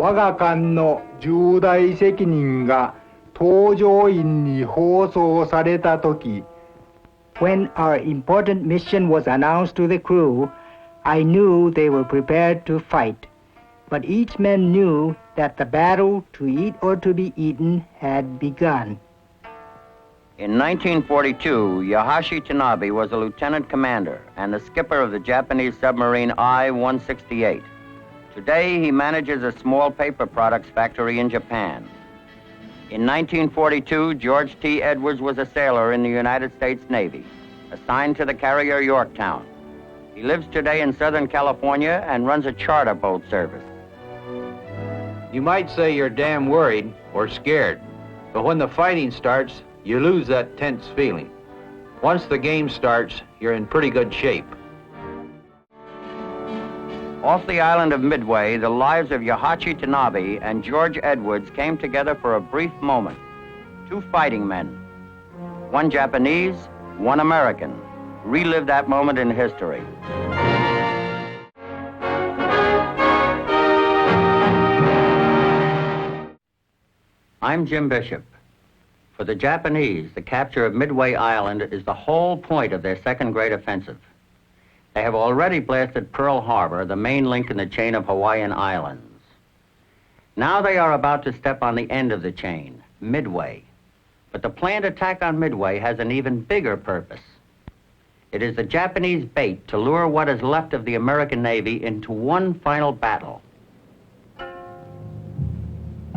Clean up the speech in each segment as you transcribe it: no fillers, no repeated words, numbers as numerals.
我が艦の重大責任が搭乗員に放送されたとき、When our important mission was announced to the crew, I knew they were prepared to fight. But each man knew that the battle to eat or to be eaten had begun. In 1942, Yahashi Tanabe was a lieutenant commander and the skipper of the Japanese submarine I-168. Today, he manages a small paper products factory in Japan. In 1942, George T. Edwards was a sailor in the United States Navy, assigned to the carrier Yorktown. He lives today in Southern California and runs a charter boat service. You might say you're damn worried or scared, but when the fighting starts, you lose that tense feeling. Once the game starts, you're in pretty good shape. Off the island of Midway, the lives of Yahashi Tanabe and George Edwards came together for a brief moment. Two fighting men, one Japanese, one American, relived that moment in history. I'm Jim Bishop. For the Japanese, the capture of Midway Island is the whole point of their second great offensive. They have already blasted Pearl Harbor, the main link in the chain of Hawaiian islands. Now they are about to step on the end of the chain, Midway. But the planned attack on Midway has an even bigger purpose. It is the Japanese bait to lure what is left of the American Navy into one final battle.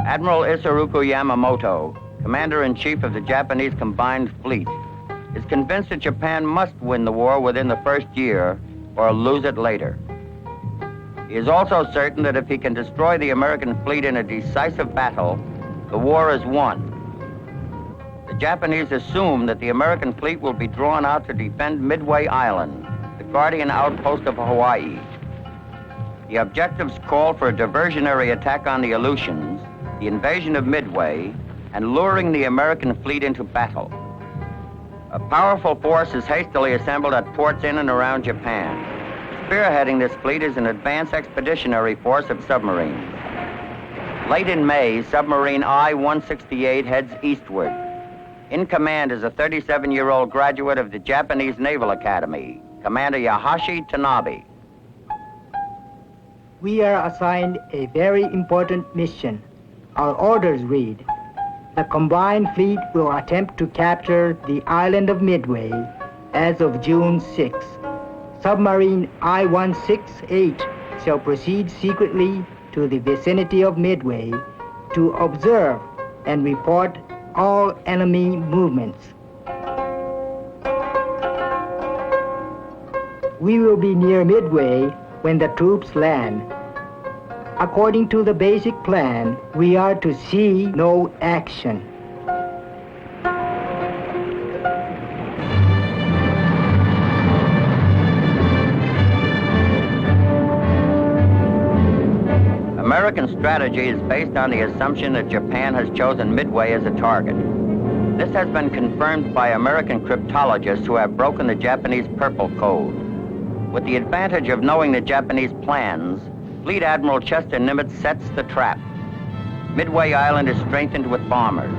Admiral Isoroku Yamamoto, Commander-in-Chief of the Japanese Combined Fleet, is convinced that Japan must win the war within the first year or lose it later. He is also certain that if he can destroy the American fleet in a decisive battle, the war is won. The Japanese assume that the American fleet will be drawn out to defend Midway Island, the guardian outpost of Hawaii. The objectives call for a diversionary attack on the Aleutians, the invasion of Midway, and luring the American fleet into battle. A powerful force is hastily assembled at ports in and around Japan. Spearheading this fleet is an advanced expeditionary force of submarines. Late in May, submarine I-168 heads eastward. In command is a 37-year-old graduate of the Japanese Naval Academy, Commander Yahashi Tanabe. We are assigned a very important mission. Our orders read, the combined fleet will attempt to capture the island of Midway as of June 6. Submarine I-168 shall proceed secretly to the vicinity of Midway to observe and report all enemy movements. We will be near Midway when the troops land. According to the basic plan, we are to see no action. American strategy is based on the assumption that Japan has chosen Midway as a target. This has been confirmed by American cryptologists who have broken the Japanese Purple Code. With the advantage of knowing the Japanese plans, Fleet Admiral Chester Nimitz sets the trap. Midway Island is strengthened with bombers.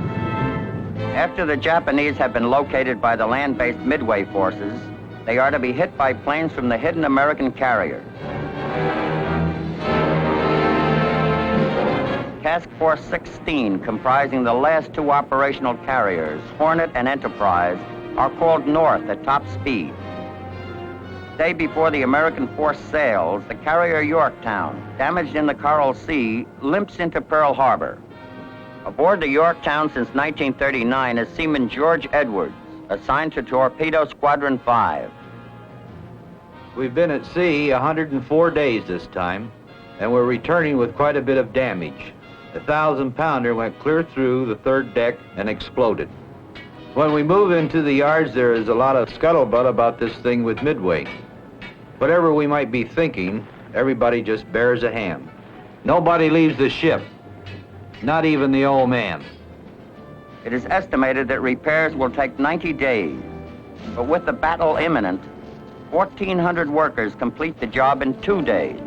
After the Japanese have been located by the land-based Midway forces, they are to be hit by planes from the hidden American carriers. Task Force 16, comprising the last two operational carriers, Hornet and Enterprise, are called north at top speed. The day before the American force sails, the carrier Yorktown, damaged in the Coral Sea, limps into Pearl Harbor. Aboard the Yorktown since 1939 is Seaman George Edwards, assigned to Torpedo Squadron 5. We've been at sea 104 days this time, and we're returning with quite a bit of damage. The 1,000-pounder went clear through the third deck and exploded. When we move into the yards, there is a lot of scuttlebutt about this thing with Midway. Whatever we might be thinking, everybody just bears a hand. Nobody leaves the ship, not even the old man. It is estimated that repairs will take 90 days, but with the battle imminent, 1,400 workers complete the job in 2 days.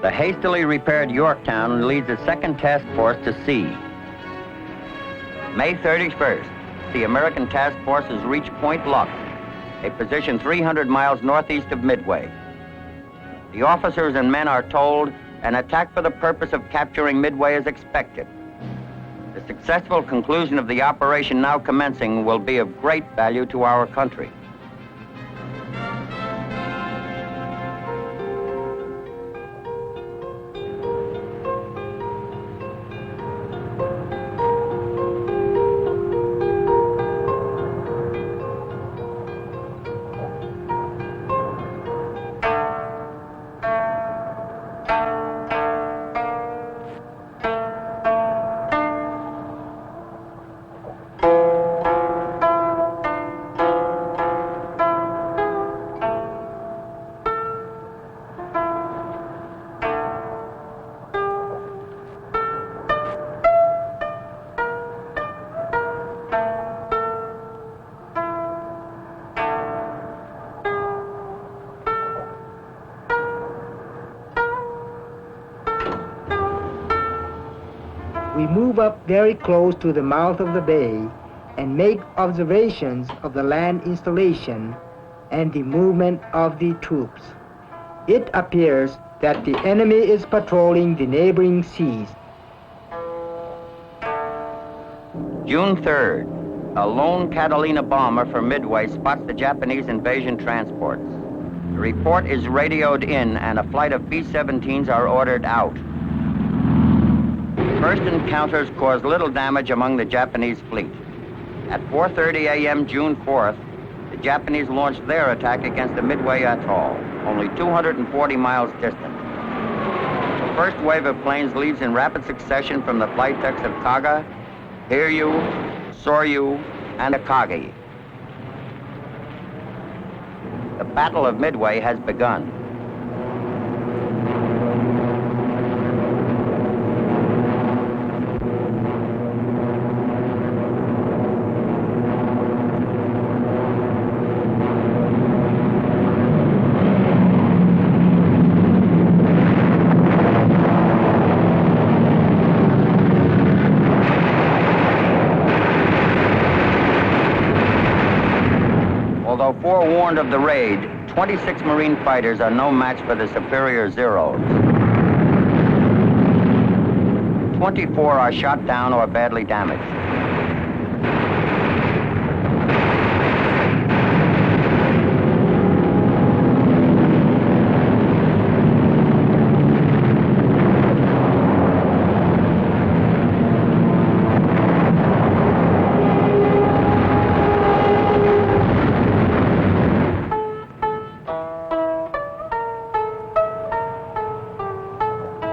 The hastily repaired Yorktown leads the second task force to sea. May 31st, the American task forces reach Point Luck, a position 300 miles northeast of Midway. The officers and men are told an attack for the purpose of capturing Midway is expected. The successful conclusion of the operation now commencing will be of great value to our country. We move up very close to the mouth of the bay and make observations of the land installation and the movement of the troops. It appears that the enemy is patrolling the neighboring seas. June 3rd, a lone Catalina bomber from Midway spots the Japanese invasion transports. The report is radioed in and a flight of B-17s are ordered out. First encounters caused little damage among the Japanese fleet. At 4:30 a.m. June 4th, the Japanese launched their attack against the Midway Atoll, only 240 miles distant. The first wave of planes leaves in rapid succession from the flight decks of Kaga, Hiryu, Soryu, and Akagi. The Battle of Midway has begun. Although forewarned of the raid, 26 Marine fighters are no match for the superior Zeros. 24 are shot down or badly damaged.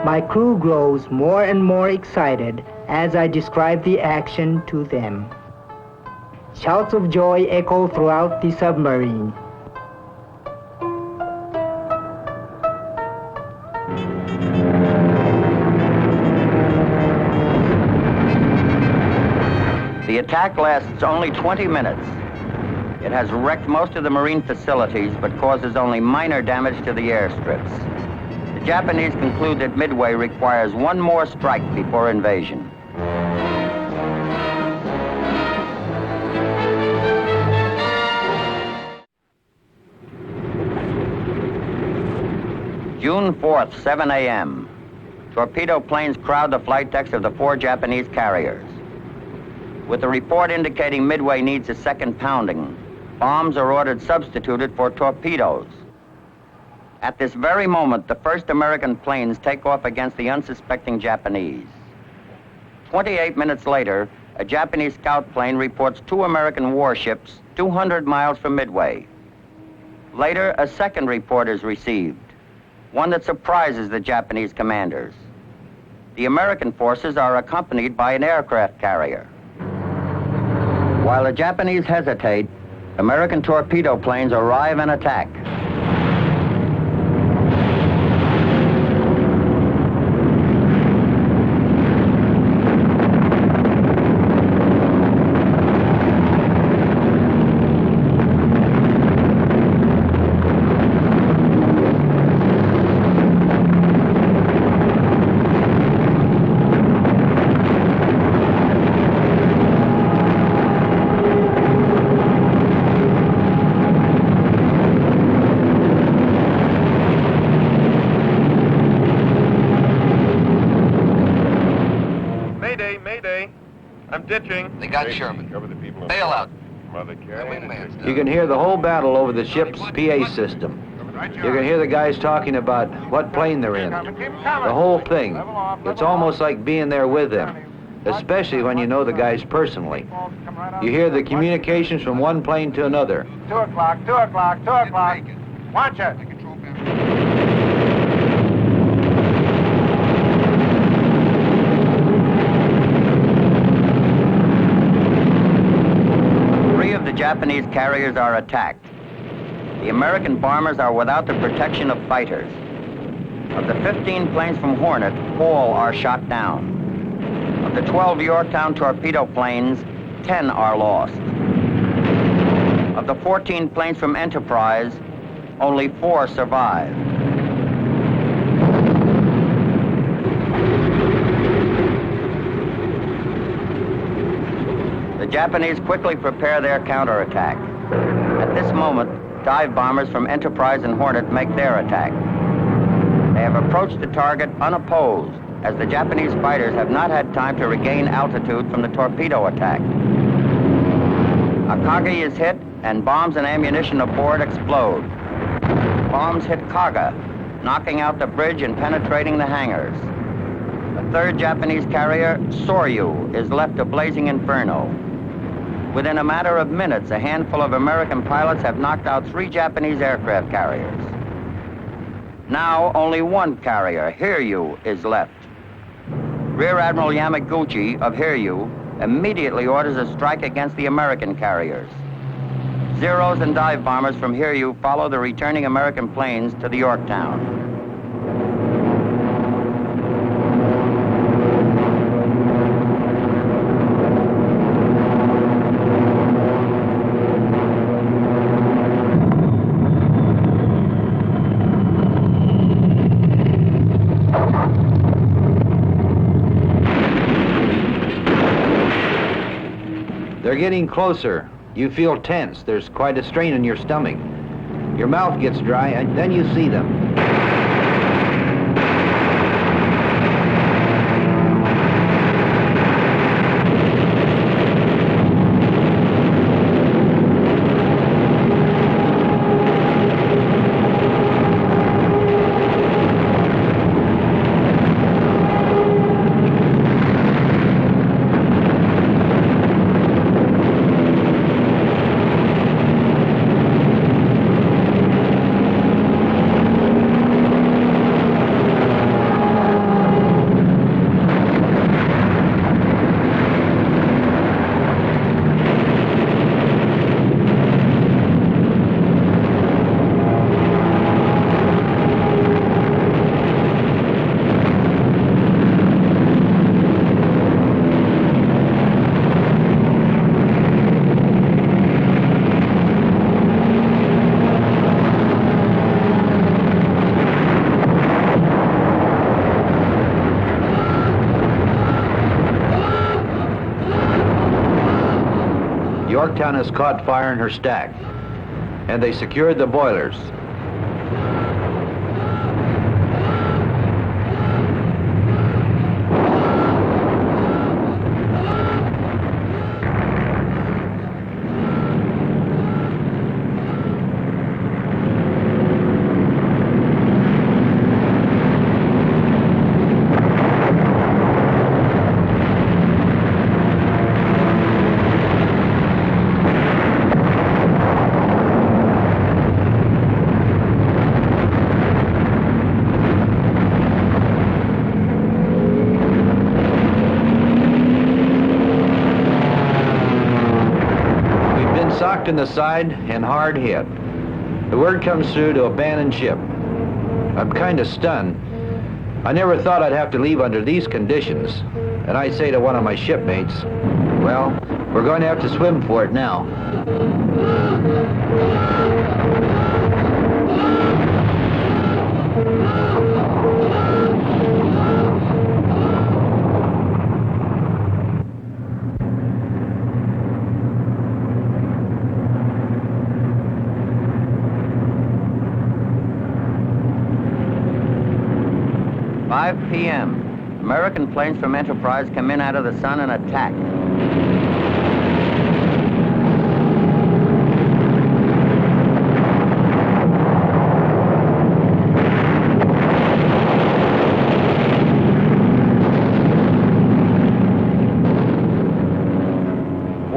My crew grows more and more excited as I describe the action to them. Shouts of joy echo throughout the submarine. The attack lasts only 20 minutes. It has wrecked most of the Marine facilities, but causes only minor damage to the airstrips. The Japanese conclude that Midway requires one more strike before invasion. June 4th, 7 a.m. Torpedo planes crowd the flight decks of the 4 Japanese carriers. With the report indicating Midway needs a second pounding, bombs are ordered substituted for torpedoes. At this very moment, the first American planes take off against the unsuspecting Japanese. 28 minutes later, a Japanese scout plane reports 2 American warships 200 miles from Midway. Later, a second report is received, one that surprises the Japanese commanders. The American forces are accompanied by an aircraft carrier. While the Japanese hesitate, American torpedo planes arrive and attack. I'm ditching. They got Sherman. Cover the people. Bail out. Mother Carey. You can hear the whole battle over the ship's PA system. You can hear the guys talking about what plane they're in. The whole thing. It's almost like being there with them, especially when you know the guys personally. You hear the communications from one plane to another. 2 o'clock, 2 o'clock, 2 o'clock. Watch it. Three of the Japanese carriers are attacked. The American bombers are without the protection of fighters. Of the 15 planes from Hornet, all are shot down. Of the 12 Yorktown torpedo planes, 10 are lost. Of the 14 planes from Enterprise, only 4 survive. The Japanese quickly prepare their counterattack. At this moment, dive bombers from Enterprise and Hornet make their attack. They have approached the target unopposed, as the Japanese fighters have not had time to regain altitude from the torpedo attack. Akagi is hit, and bombs and ammunition aboard explode. Bombs hit Kaga, knocking out the bridge and penetrating the hangars. The third Japanese carrier, Soryu, is left a blazing inferno. Within a matter of minutes, a handful of American pilots have knocked out 3 Japanese aircraft carriers. Now, only one carrier, Hiryu, is left. Rear Admiral Yamaguchi of Hiryu immediately orders a strike against the American carriers. Zeros and dive bombers from Hiryu follow the returning American planes to the Yorktown. They're getting closer. You feel tense. There's quite a strain in your stomach. Your mouth gets dry, and then you see them. Yorktown has caught fire in her stack, and they secured the boilers. In the side and hard hit. The word comes through to abandon ship. I'm kind of stunned. I never thought I'd have to leave under these conditions. And I say to one of my shipmates, well, we're going to have to swim for it now. p.m. American planes from Enterprise come in out of the sun and attack.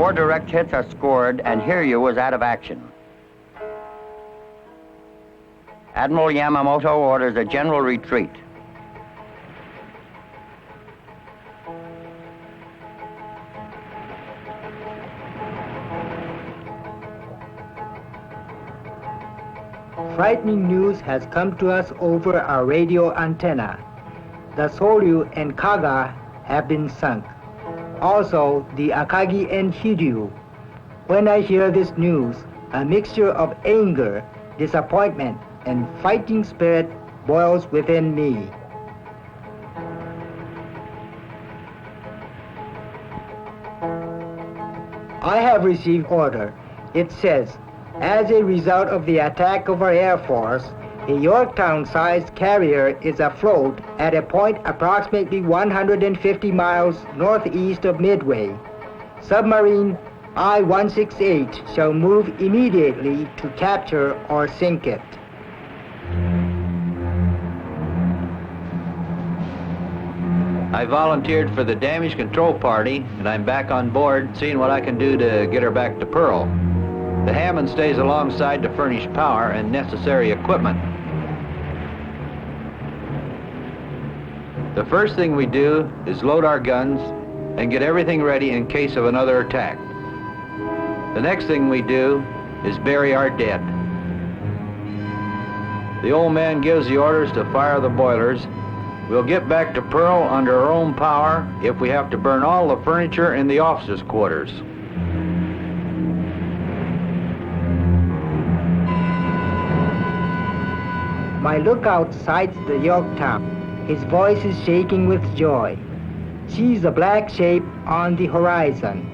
4 direct hits are scored, and Hiryu is out of action. Admiral Yamamoto orders a general retreat. Frightening news has come to us over our radio antenna. The Soryu and Kaga have been sunk. Also, the Akagi and Hiryu. When I hear this news, a mixture of anger, disappointment, and fighting spirit boils within me. I have received order. It says, as a result of the attack of our Air Force, a Yorktown-sized carrier is afloat at a point approximately 150 miles northeast of Midway. Submarine I-168 shall move immediately to capture or sink it. I volunteered for the damage control party, and I'm back on board, seeing what I can do to get her back to Pearl. The Hammond stays alongside to furnish power and necessary equipment. The first thing we do is load our guns and get everything ready in case of another attack. The next thing we do is bury our dead. The old man gives the orders to fire the boilers. We'll get back to Pearl under our own power if we have to burn all the furniture in the officers' quarters. My lookout sights the Yorktown. His voice is shaking with joy. Sees a black shape on the horizon.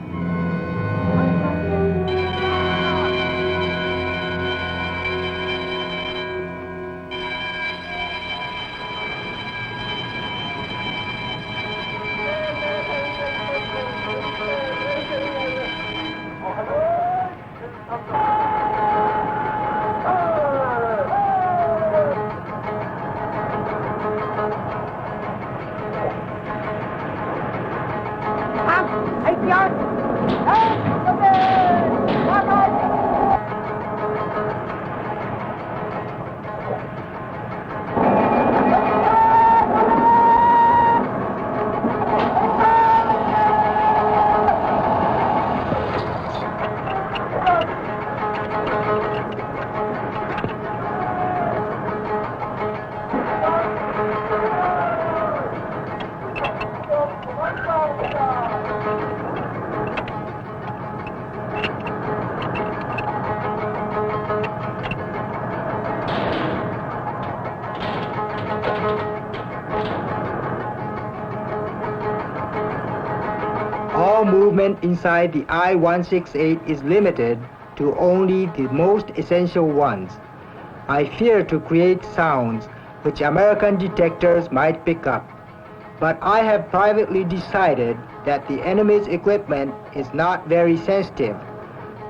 All movement inside the I-168 is limited to only the most essential ones. I fear to create sounds which American detectors might pick up, but I have privately decided that the enemy's equipment is not very sensitive.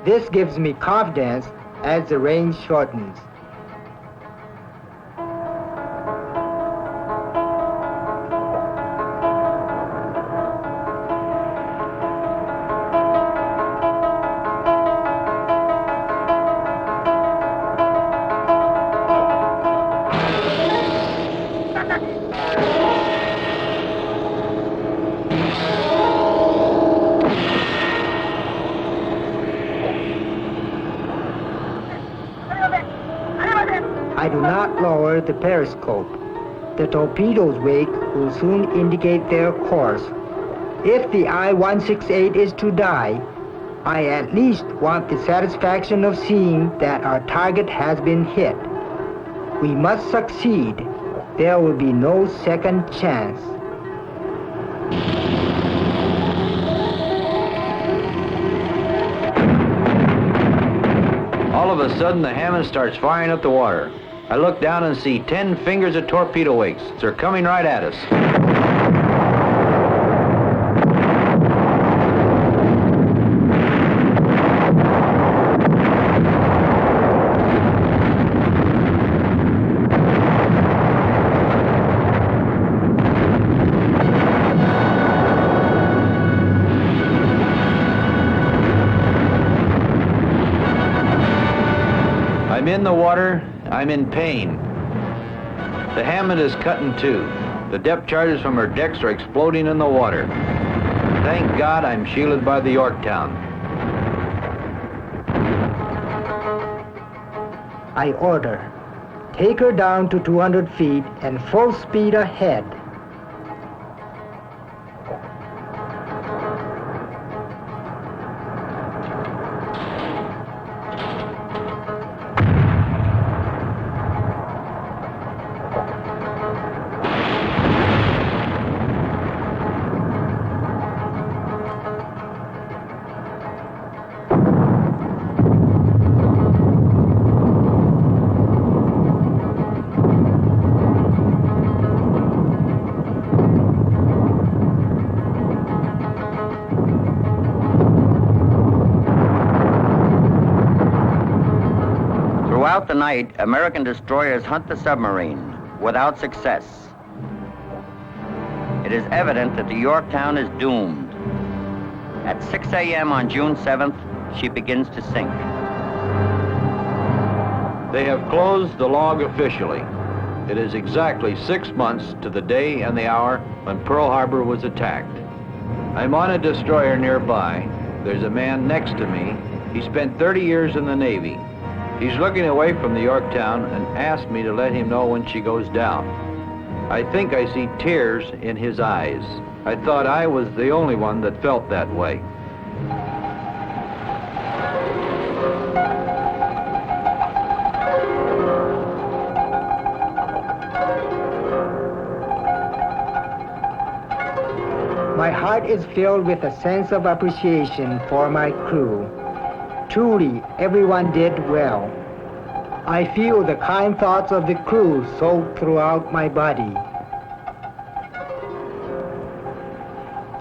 This gives me confidence as the range shortens. I do not lower the periscope. The torpedo's wake will soon indicate their course. If the I-168 is to die, I at least want the satisfaction of seeing that our target has been hit. We must succeed. There will be no second chance. All of a sudden, the Hammond starts firing up the water. I look down and see 10 fingers of torpedo wakes. They're coming right at us. I'm in pain. The Hammond is cut in two. The depth charges from her decks are exploding in the water. Thank God I'm shielded by the Yorktown. I order, take her down to 200 feet and full speed ahead. Throughout the night, American destroyers hunt the submarine without success. It is evident that the Yorktown is doomed. At 6 a.m. on June 7th, she begins to sink. They have closed the log officially. It is exactly 6 months to the day and the hour when Pearl Harbor was attacked. I'm on a destroyer nearby. There's a man next to me. He spent 30 years in the Navy. He's looking away from the Yorktown and asked me to let him know when she goes down. I think I see tears in his eyes. I thought I was the only one that felt that way. My heart is filled with a sense of appreciation for my crew. Truly, everyone did well. I feel the kind thoughts of the crew soaked throughout my body.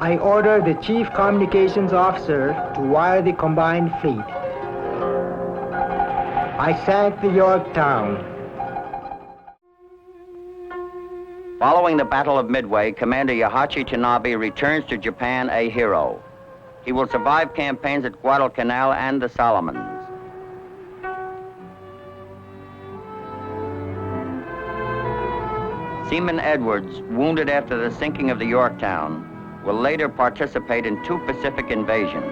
I order the Chief Communications Officer to wire the combined fleet. I sank the Yorktown. Following the Battle of Midway, Commander Yahachi Tanabe returns to Japan a hero. He will survive campaigns at Guadalcanal and the Solomons. Seaman Edwards, wounded after the sinking of the Yorktown, will later participate in 2 Pacific invasions.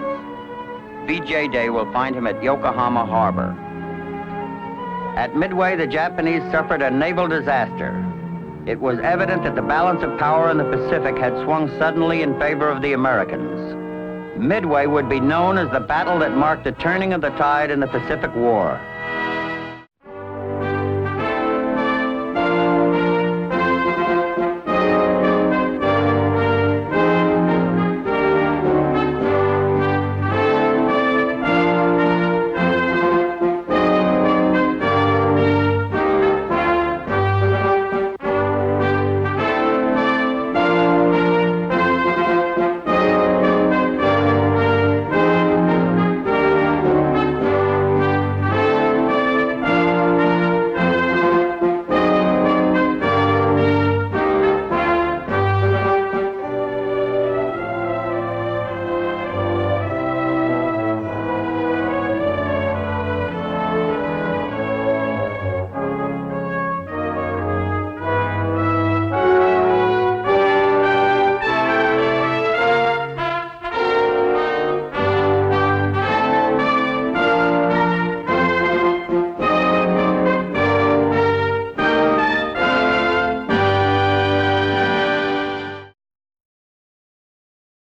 VJ Day will find him at Yokohama Harbor. At Midway, the Japanese suffered a naval disaster. It was evident that the balance of power in the Pacific had swung suddenly in favor of the Americans. Midway would be known as the battle that marked the turning of the tide in the Pacific War.